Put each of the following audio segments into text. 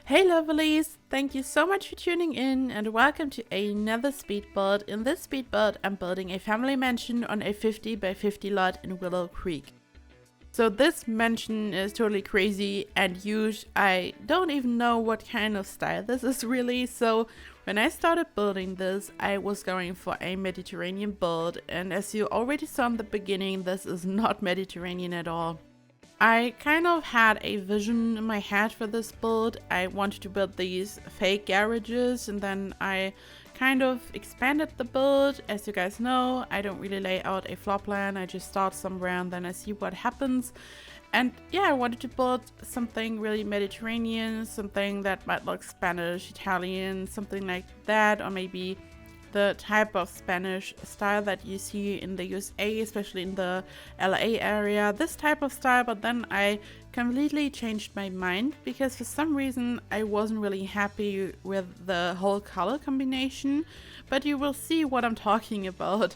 Hey lovelies! Thank you so much for tuning in and welcome to another speed build. In this speed build, I'm building a family mansion on a 50 by 50 lot in Willow Creek. So this mansion is totally crazy and huge. I don't even know what kind of style this is really. So when I started building this, I was going for a Mediterranean build, and as you already saw in the beginning, this is not Mediterranean at all. I kind of had a vision in my head for this build. I wanted to build these fake garages, and then I kind of expanded the build. As you guys know, I don't really lay out a floor plan. I just start somewhere and then I see what happens. And yeah, I wanted to build something really Mediterranean, something that might look Spanish, Italian, something like that, or maybe the type of Spanish style that you see in the USA, especially in the LA area, this type of style. But then I completely changed my mind because for some reason I wasn't really happy with the whole color combination, but you will see what I'm talking about.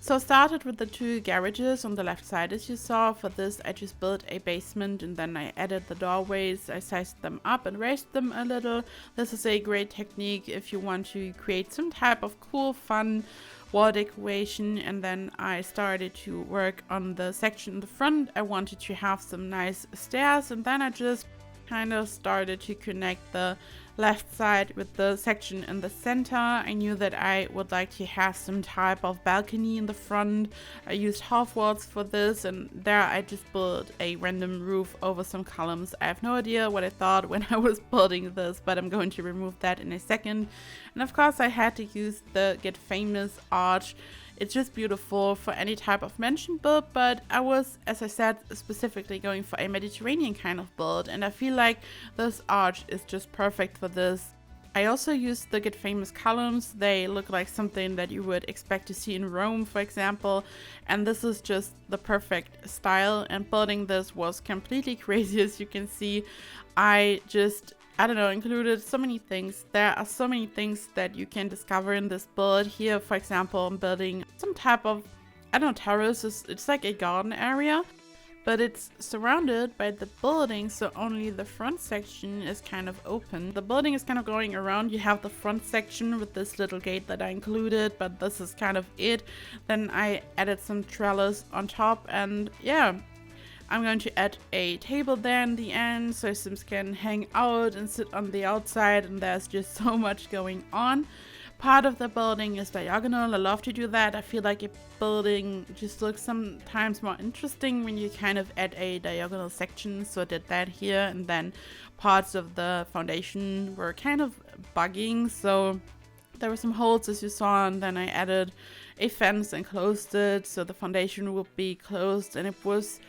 So I started with the two garages on the left side as you saw. For this I just built a basement and then I added the doorways. I sized them up and raised them a little. This is a great technique if you want to create some type of cool, fun wall decoration. And then I started to work on the section in the front. I wanted to have some nice stairs, and then I just kind of started to connect the left side with the section in the center. I knew that I would like to have some type of balcony in the front. I used half walls for this, and there I just built a random roof over some columns. I have no idea what I thought when I was building this, but I'm going to remove that in a second. And of course I had to use the Get Famous arch. It's just beautiful for any type of mansion build, but I was, as I said, specifically going for a Mediterranean kind of build, and I feel like this arch is just perfect for this. I also used the Get Famous columns. They look like something that you would expect to see in Rome, for example, and this is just the perfect style, and building this was completely crazy. As you can see, I don't know, included so many things. There are so many things that you can discover in this build. Here, for example, I'm building some type of, I don't know, terrace. It's like a garden area, but it's surrounded by the building, so only the front section is kind of open. The building is kind of going around. You have the front section with this little gate that I included, but this is kind of it. Then I added some trellis on top, and yeah, I'm going to add a table there in the end so Sims can hang out and sit on the outside, and there's just so much going on. Part of the building is diagonal. I love to do that. I feel like a building just looks sometimes more interesting when you kind of add a diagonal section, so I did that here. And then parts of the foundation were kind of bugging, so there were some holes as you saw, and then I added a fence and closed it so the foundation would be closed. And it was,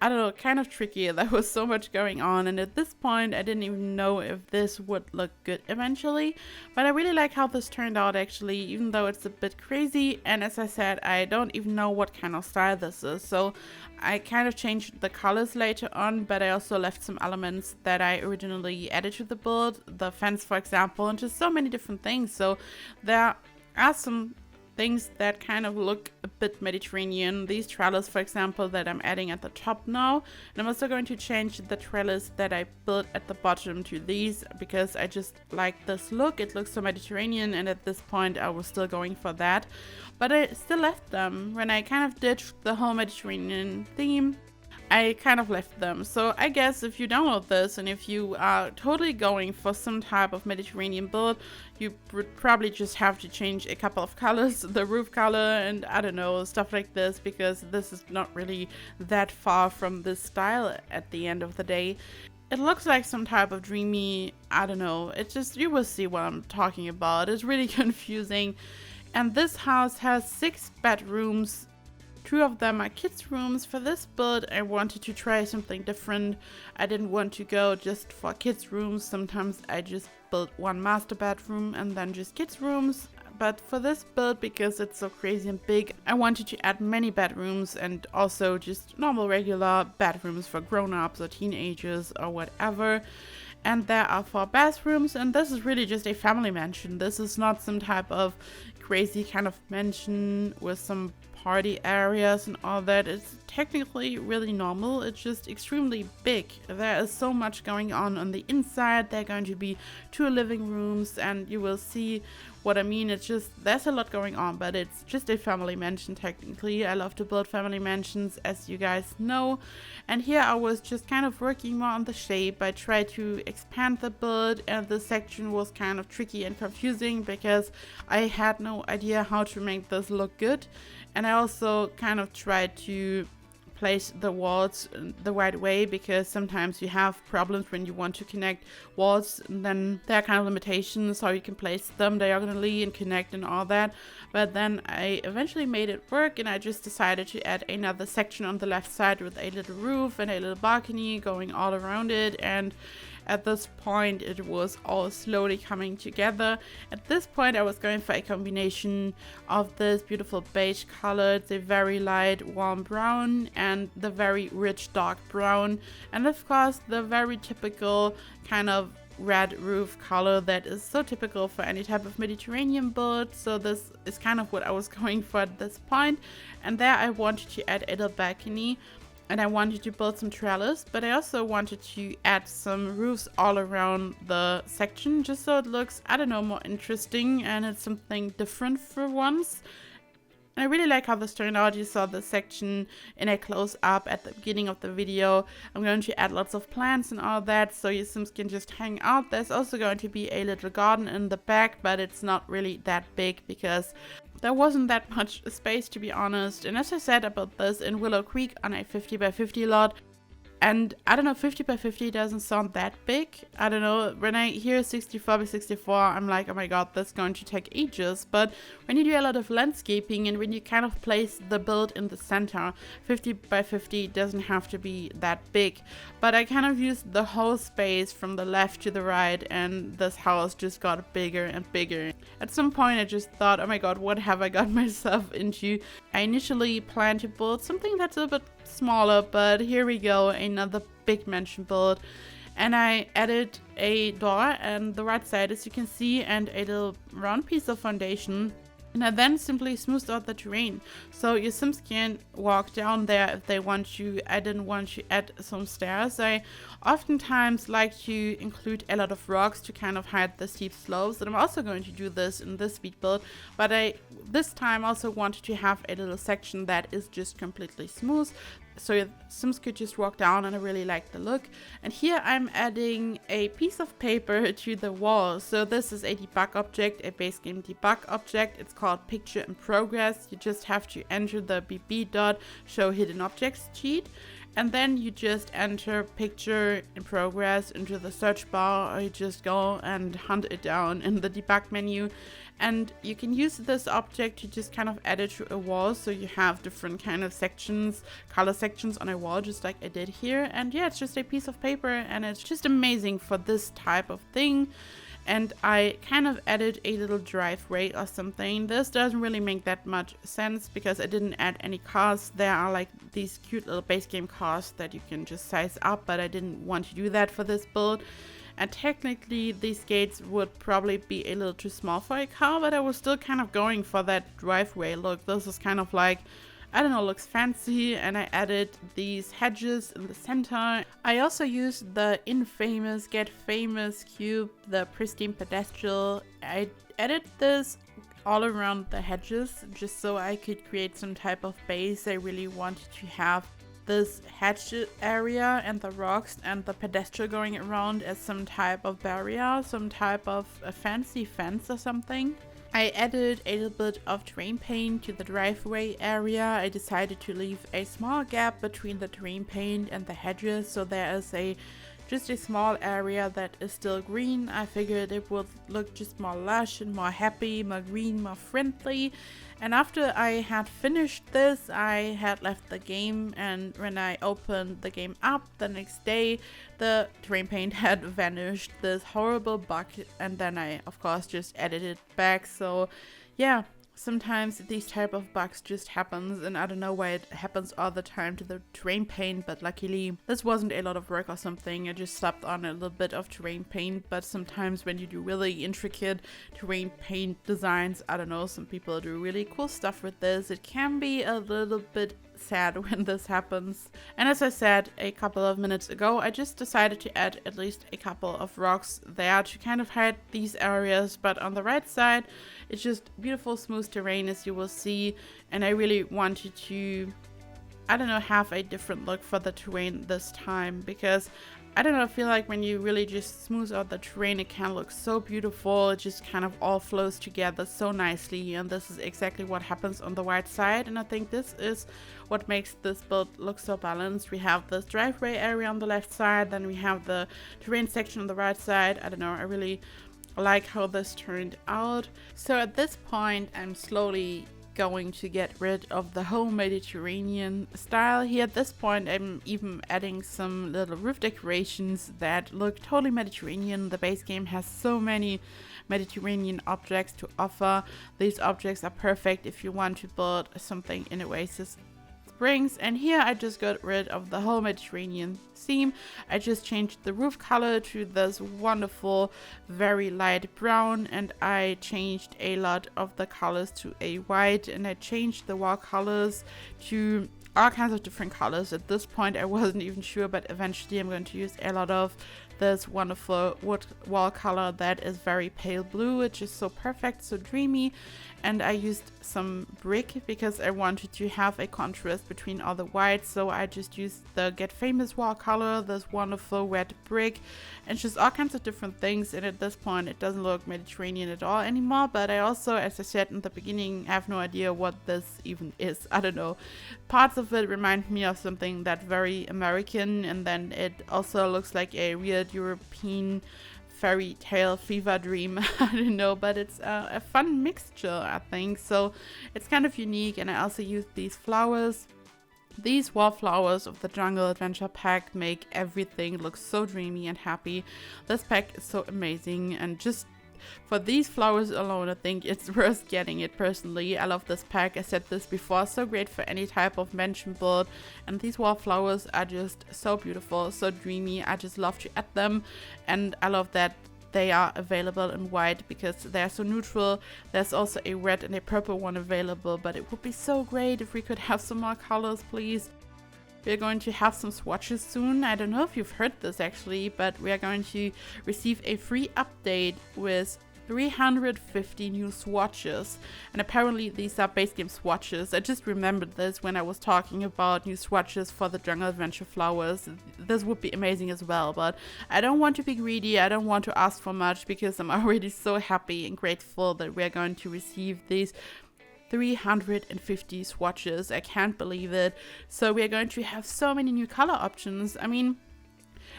I don't know, kind of tricky. There was so much going on, and at this point I didn't even know if this would look good eventually, but I really like how this turned out actually, even though it's a bit crazy. And as I said, I don't even know what kind of style this is, so I kind of changed the colors later on, but I also left some elements that I originally added to the build, the fence for example, and just so many different things. So there are some things that kind of look a bit Mediterranean. These trellis, for example, that I'm adding at the top now. And I'm also going to change the trellis that I built at the bottom to these because I just like this look. It looks so Mediterranean, and at this point I was still going for that. But I still left them. When I kind of ditched the whole Mediterranean theme, I kind of left them. So I guess if you download this and if you are totally going for some type of Mediterranean build, you would probably just have to change a couple of colors, the roof color and I don't know, stuff like this, because this is not really that far from this style at the end of the day. It looks like some type of dreamy, I don't know, it's just, you will see what I'm talking about. It's really confusing. And this house has 6 bedrooms. 2 of them are kids' rooms. For this build, I wanted to try something different. I didn't want to go just for kids' rooms. Sometimes I just built one master bedroom and then just kids' rooms. But for this build, because it's so crazy and big, I wanted to add many bedrooms and also just normal regular bedrooms for grown-ups or teenagers or whatever. And there are 4 bathrooms, and this is really just a family mansion. This is not some type of crazy kind of mansion with some party areas and all that. It's technically really normal. It's just extremely big. There is so much going on the inside. There are going to be 2 living rooms, and you will see what I mean. It's just, there's a lot going on, but it's just a family mansion technically. I love to build family mansions, as you guys know. And here I was just kind of working more on the shape. I tried to expand the build, and this section was kind of tricky and confusing because I had no idea how to make this look good. And I also kind of tried to place the walls the right way, because sometimes you have problems when you want to connect walls, and then there are kind of limitations how you can place them diagonally and connect and all that. But then I eventually made it work, and I just decided to add another section on the left side with a little roof and a little balcony going all around it. And at this point it was all slowly coming together. At this point I was going for a combination of this beautiful beige color. It's a very light warm brown and the very rich dark brown, and of course the very typical kind of red roof color that is so typical for any type of Mediterranean build. So this is kind of what I was going for at this point. And there I wanted to add a little balcony, and I wanted to build some trellis, but I also wanted to add some roofs all around the section, just so it looks, I don't know, more interesting, and it's something different for once. And I really like how this turned out. You saw the section in a close-up at the beginning of the video. I'm going to add lots of plants and all that, so your Sims can just hang out. There's also going to be a little garden in the back, but it's not really that big because there wasn't that much space, to be honest. And as I said about this in Willow Creek on a 50 by 50 lot, and I don't know, 50 by 50 doesn't sound that big. I don't know, when I hear 64 by 64, I'm like, oh my god, that's going to take ages. But when you do a lot of landscaping and when you kind of place the build in the center, 50 by 50 doesn't have to be that big. But I kind of used the whole space from the left to the right, and this house just got bigger and bigger. At some point I just thought, oh my god, what have I got myself into? I initially planned to build something that's a bit smaller, but here we go, another big mansion build. And I added a door on the right side, as you can see, and a little round piece of foundation. And I then simply smoothed out the terrain, so your Sims can walk down there if they want to. I didn't want to add some stairs. I oftentimes like to include a lot of rocks to kind of hide the steep slopes, and I'm also going to do this in this speed build. But I this time also wanted to have a little section that is just completely smooth, so your Sims could just walk down, and I really like the look. And here I'm adding a piece of paper to the wall. So this is a debug object, a base game debug object. It's called Picture in Progress. You just have to enter the bb dot show hidden objects sheet, and then you just enter Picture in Progress into the search bar, or you just go and hunt it down in the debug menu. And you can use this object to just kind of add it to a wall, so you have different kind of sections, color sections on a wall, just like I did here. And yeah, it's just a piece of paper, and it's just amazing for this type of thing. And I kind of added a little driveway or something. This doesn't really make that much sense because I didn't add any cars. There are like these cute little base game cars that you can just size up, but I didn't want to do that for this build. And technically these gates would probably be a little too small for a car, but I was still kind of going for that driveway look. This is kind of like, I don't know, looks fancy. And I added these hedges in the center. I also used the infamous Get Famous cube, the pristine pedestal. I added this all around the hedges just so I could create some type of base. I really wanted to have this hedge area and the rocks and the pedestal going around as some type of barrier, some type of a fancy fence or something. I added a little bit of terrain paint to the driveway area. I decided to leave a small gap between the terrain paint and the hedges, so there is just a small area that is still green. I figured it would look just more lush and more happy, more green, more friendly. And after I had finished this, I had left the game, and when I opened the game up the next day, the terrain paint had vanished, this horrible bug, and then I of course just added it back. So yeah, sometimes these type of bugs just happens, and I don't know why it happens all the time to the terrain paint, but luckily this wasn't a lot of work or something. I just slapped on a little bit of terrain paint, but sometimes when you do really intricate terrain paint designs, I don't know, some people do really cool stuff with this. It can be a little bit sad when this happens. And as I said a couple of minutes ago, I just decided to add at least a couple of rocks there to kind of hide these areas, but on the right side it's just beautiful smooth terrain, as you will see, and I really wanted to, I don't know, have a different look for the terrain this time, because I don't know, I feel like when you really just smooth out the terrain, it can look so beautiful. It just kind of all flows together so nicely, and this is exactly what happens on the right side, and I think this is what makes this build look so balanced. We have this driveway area on the left side, then we have the terrain section on the right side. I don't know, I really like how this turned out. So at this point, I'm slowly going to get rid of the whole Mediterranean style here. At this point, I'm even adding some little roof decorations that look totally Mediterranean. The base game has so many Mediterranean objects to offer. These objects are perfect if you want to build something in Oasis Springs, and here I just got rid of the whole Mediterranean theme. I just changed the roof color to this wonderful very light brown, and I changed a lot of the colors to a white, and I changed the wall colors to all kinds of different colors. At this point I wasn't even sure, but eventually I'm going to use a lot of this wonderful wood wall color that is very pale blue. It's just so perfect, so dreamy. And I used some brick because I wanted to have a contrast between all the whites, so I just used the Get Famous wall color, this wonderful red brick, and just all kinds of different things. And at this point it doesn't look Mediterranean at all anymore, but I also, as I said in the beginning, have no idea what this even is. I don't know, parts of it remind me of something that's very American, and then it also looks like a weird European fairy tale fever dream. I don't know, but it's a fun mixture, I think. So it's kind of unique. And I also used these flowers. These wallflowers of the Jungle Adventure pack make everything look so dreamy and happy. This pack is so amazing, and just for these flowers alone, I think it's worth getting it personally. I love this pack. I said this before, so great for any type of mansion build, and these wallflowers are just so beautiful, so dreamy. I just love to add them, and I love that they are available in white because they're so neutral. There's also a red and a purple one available, but it would be so great if we could have some more colors, please. We're going to have some swatches soon. I don't know if you've heard this actually, but we are going to receive a free update with 350 new swatches, and apparently these are base game swatches. I just remembered this when I was talking about new swatches for the Jungle Adventure flowers. This would be amazing as well, but I don't want to be greedy. I don't want to ask for much because I'm already so happy and grateful that we're going to receive these 350 swatches. I can't believe it. So we're going to have so many new color options. I mean,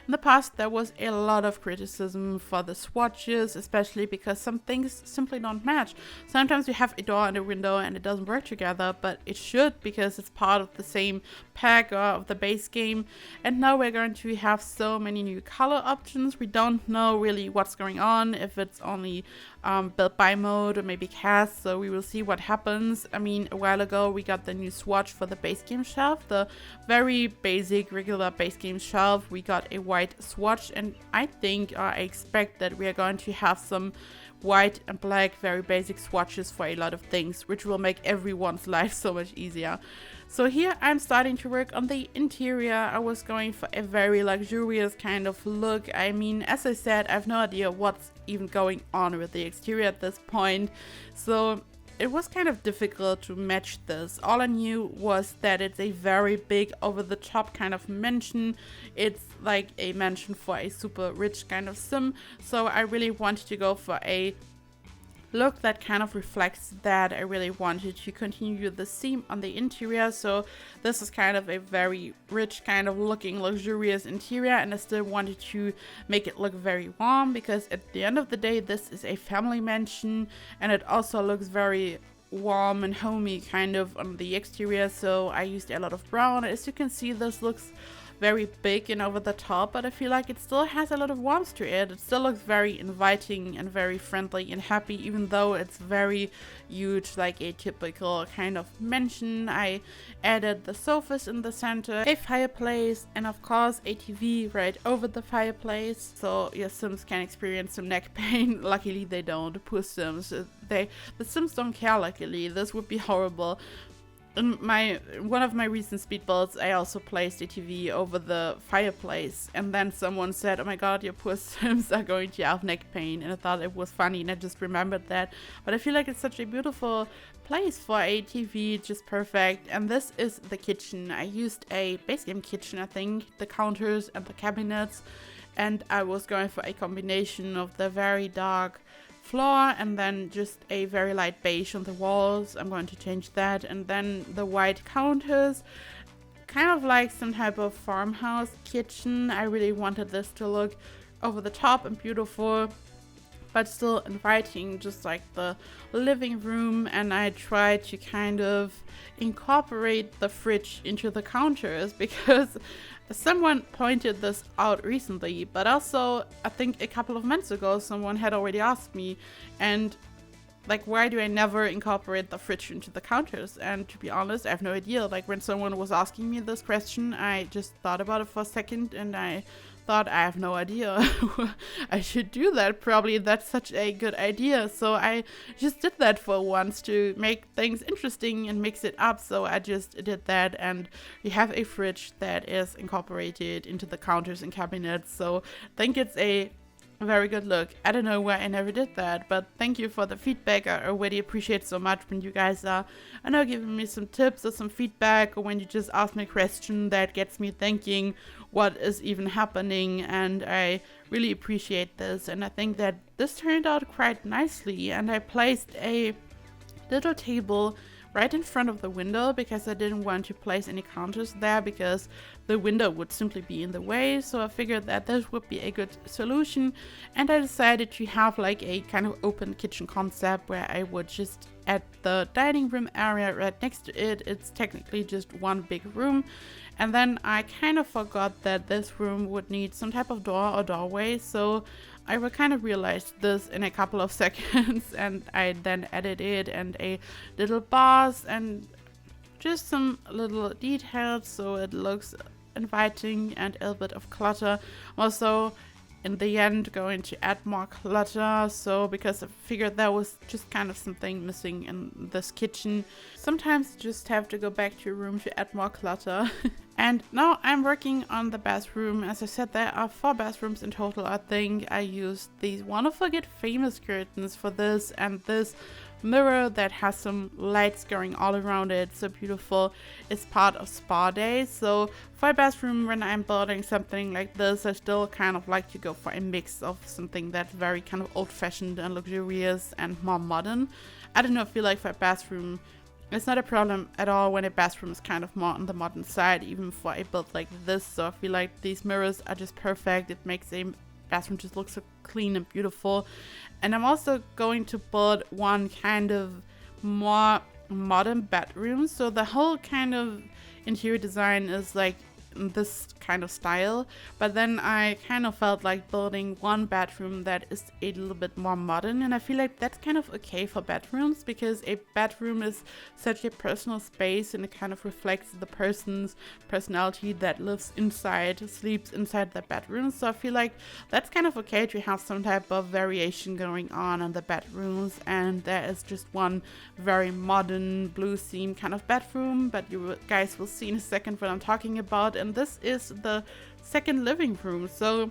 in the past there was a lot of criticism for the swatches, especially because some things simply don't match. Sometimes you have a door and a window and it doesn't work together, but it should because it's part of the same pack or of the base game. And now we're going to have so many new color options. We don't know really what's going on, if it's only build by mode or maybe cast, so we will see what happens. I mean, a while ago we got the new swatch for the base game shelf, the very basic regular base game shelf. We got a white swatch, and I think I expect that we are going to have some white and black very basic swatches for a lot of things, which will make everyone's life so much easier. So here I'm starting to work on the interior. I was going for a very luxurious kind of look. I mean, as I said, I have no idea what's even going on with the exterior at this point, so it was kind of difficult to match this. All I knew was that it's a very big over-the-top kind of mansion. It's like a mansion for a super rich kind of sim, so I really wanted to go for a look that kind of reflects that. I really wanted to continue the theme on the interior, so this is kind of a very rich kind of looking luxurious interior, and I still wanted to make it look very warm because at the end of the day this is a family mansion, and it also looks very warm and homey kind of on the exterior, so I used a lot of brown. As you can see, this looks very big and over the top, but I feel like it still has a lot of warmth to it. It still looks very inviting and very friendly and happy, even though it's very huge, like a typical kind of mansion. I added the sofas in the center, a fireplace, and of course a TV right over the fireplace, so your Sims can experience some neck pain. Luckily they don't. Poor Sims. The Sims don't care, luckily. This would be horrible. In one of my recent speed builds, I also placed a TV over the fireplace, and then someone said, "Oh my god, your poor Sims are going to have neck pain," and I thought it was funny, and I just remembered that. But I feel like it's such a beautiful place for a TV, just perfect. And this is the kitchen. I used a base game kitchen, I think, the counters and the cabinets, and I was going for a combination of the very dark floor and then just a very light beige on the walls. I'm going to change that, and then the white counters, kind of like some type of farmhouse kitchen. I really wanted this to look over the top and beautiful, but still inviting, just like the living room. And I tried to kind of incorporate the fridge into the counters because someone pointed this out recently, but also I think a couple of months ago someone had already asked me, and like, why do I never incorporate the fridge into the counters? And to be honest, I have no idea. Like, when someone was asking me this question, I just thought about it for a second, and I thought, I have no idea. I should do that. Probably that's such a good idea. So I just did that for once to make things interesting and mix it up. So I just did that, and we have a fridge that is incorporated into the counters and cabinets. So I think it's a very good look. I don't know why I never did that, but thank you for the feedback. I already appreciate so much when you guys are, I know, giving me some tips or some feedback, or when you just ask me a question that gets me thinking what is even happening, and I really appreciate this. And I think that this turned out quite nicely, and I placed a little table right in front of the window because I didn't want to place any counters there because the window would simply be in the way. So I figured that this would be a good solution, and I decided to have like a kind of open kitchen concept where I would just add the dining room area right next to it. It's technically just one big room, and then I kind of forgot that this room would need some type of door or doorway, so I will kind of realize this in a couple of seconds, and I then added it and a little bars and just some little details so it looks inviting, and a little bit of clutter. Also, in the end, going to add more clutter, so because I figured there was just kind of something missing in this kitchen. Sometimes you just have to go back to your room to add more clutter. And now I'm working on the bathroom. As I said, there are 4 bathrooms in total, I think. I used these Wonderful Get Famous curtains for this, and this mirror that has some lights going all around it. So beautiful. It's part of spa day. So for a bathroom, when I'm building something like this, I still kind of like to go for a mix of something that's very kind of old-fashioned and luxurious and more modern. I don't know, I feel like for a bathroom, it's not a problem at all when a bathroom is kind of more on the modern side, even for a build like this. So I feel like these mirrors are just perfect. It makes a bathroom just look so clean and beautiful. And I'm also going to build one kind of more modern bedroom. So the whole kind of interior design is like this kind of style, but then I kind of felt like building one bedroom that is a little bit more modern, and I feel like that's kind of okay for bedrooms because a bedroom is such a personal space and it kind of reflects the person's personality that lives inside, sleeps inside the bedroom. So I feel like that's kind of okay to have some type of variation going on in the bedrooms, and there is just one very modern blue theme kind of bedroom, but you guys will see in a second what I'm talking about. And this is the second living room. So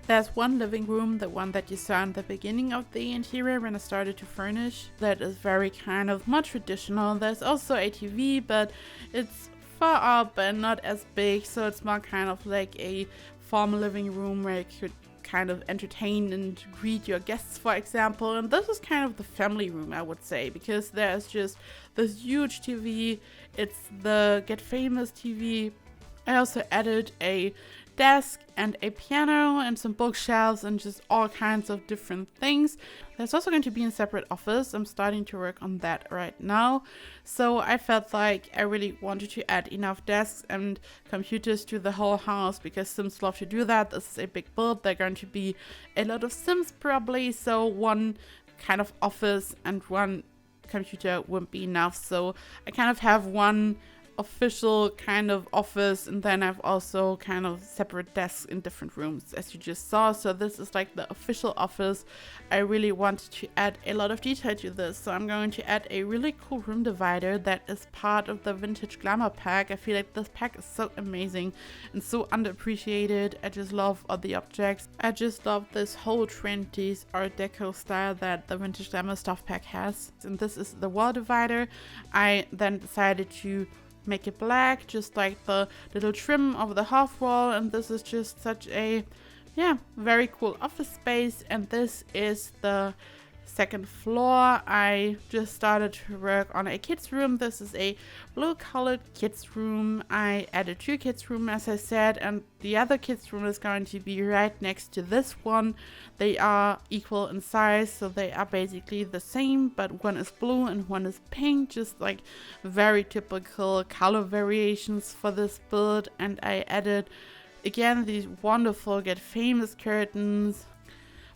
there's one living room, the one that you saw in the beginning of the interior when I started to furnish, that is very kind of more traditional. There's also a TV, but it's far up and not as big, so it's more kind of like a formal living room where you could kind of entertain and greet your guests, for example. And this is kind of the family room, I would say, because there's just this huge TV. It's the Get Famous TV. I also added a desk and a piano and some bookshelves and just all kinds of different things. There's also going to be a separate office. I'm starting to work on that right now. So I felt like I really wanted to add enough desks and computers to the whole house because Sims love to do that. This is a big build. There are going to be a lot of Sims probably. So one kind of office and one computer wouldn't be enough. So I kind of have one official kind of office, and then I've also kind of separate desks in different rooms, as you just saw. So this is like the official office. I really wanted to add a lot of detail to this, so I'm going to add a really cool room divider that is part of the vintage Glamour pack. I feel like this pack is so amazing and so underappreciated. I just love all the objects. I just love this whole 20s art deco style that the vintage Glamour stuff pack has, and this is the wall divider. I then decided to make it black, just like the little trim of the half wall, and this is just such a very cool office space. And this is the second floor. I just started to work on a kids room. This is a blue colored kids room. I added 2 kids room, as I said, and the other kids room is going to be right next to this one. They are equal in size, so they are basically the same, but one is blue and one is pink, just like very typical color variations for this build. And I added again these wonderful Get Famous curtains.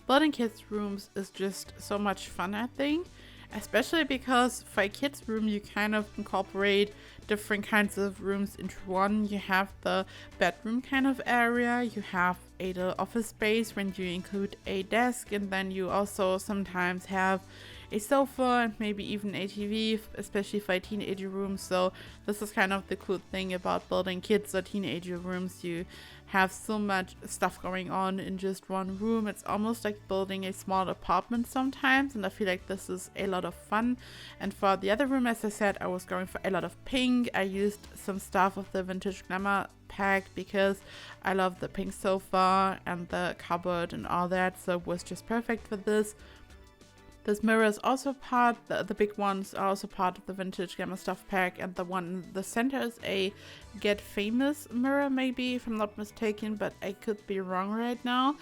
Building kids rooms is just so much fun, I think, especially because for a kids room you kind of incorporate different kinds of rooms into one. You have the bedroom kind of area, you have a little office space when you include a desk, and then you also sometimes have a sofa and maybe even a TV, especially for a teenager room. So this is kind of the cool thing about building kids or teenager rooms. You have so much stuff going on in just one room. It's almost like building a small apartment sometimes, and I feel like this is a lot of fun. And for the other room, as I said, I was going for a lot of pink. I used some stuff of the vintage Glamour pack because I love the pink sofa and the cupboard and all that, so it was just perfect for this. This mirror is also part, the big ones are also part of the vintage Glamour stuff pack, and the one in the center is a Get Famous mirror, maybe, if I'm not mistaken, but I could be wrong right now.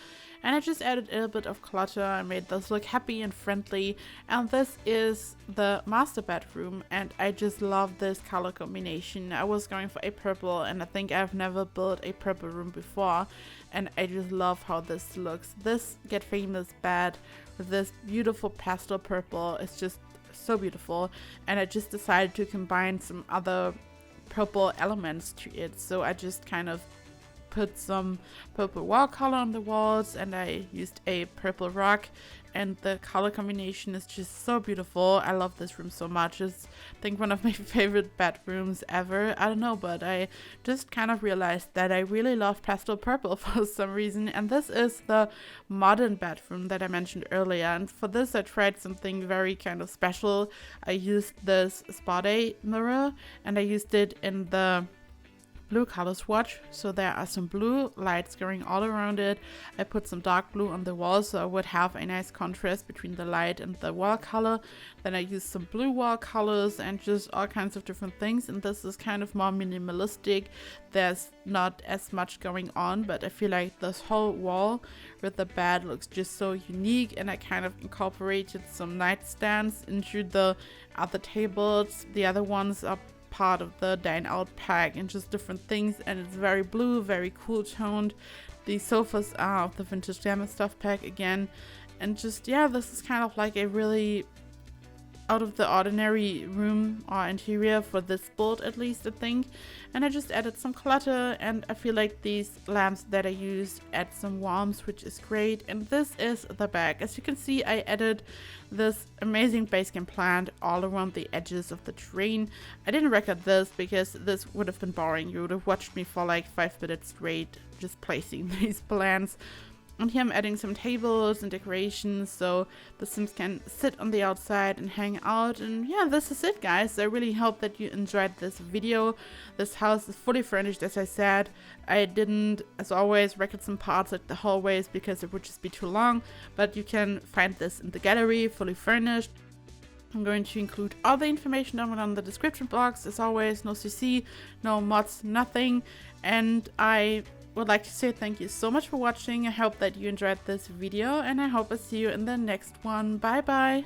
And I just added a little bit of clutter. I made this look happy and friendly. And this is the master bedroom, and I just love this color combination. I was going for a purple, and I think I've never built a purple room before, and I just love how this looks. This Get Famous bed with this beautiful pastel purple is just so beautiful, and I just decided to combine some other purple elements to it. So I just kind of put some purple wall color on the walls, and I used a purple rug, and the color combination is just so beautiful. I love this room so much. It's, I think, one of my favorite bedrooms ever. I don't know, but I just kind of realized that I really love pastel purple for some reason. And this is the modern bedroom that I mentioned earlier, and for this I tried something very kind of special. I used this Spa Day mirror, and I used it in the blue color swatch, so there are some blue lights going all around it. I put some dark blue on the wall so I would have a nice contrast between the light and the wall color. Then I used some blue wall colors and just all kinds of different things, and this is kind of more minimalistic. There's not as much going on, but I feel like this whole wall with the bed looks just so unique, and I kind of incorporated some nightstands into the other tables. The other ones are part of the Dine out pack and just different things, and it's very blue, very cool toned. The sofas are of the vintage Glamour stuff pack again, and just this is kind of like a really out of the ordinary room or interior for this build, at least I think. And I just added some clutter, and I feel like these lamps that I used add some warmth, which is great. And this is the back. As you can see, I added this amazing basecamp plant all around the edges of the terrain. I didn't record this because this would have been boring. You would have watched me for like 5 minutes straight just placing these plants. And here I'm adding some tables and decorations so the Sims can sit on the outside and hang out. And this is it, guys. I really hope that you enjoyed this video. This house is fully furnished, as I said. I didn't, as always, record some parts like the hallways because it would just be too long, but you can find this in the gallery, fully furnished. I'm going to include all the information down in the description box. As always, no CC, no mods, nothing. And I would like to say thank you so much for watching. I hope that you enjoyed this video, and I hope I see you in the next one. Bye bye!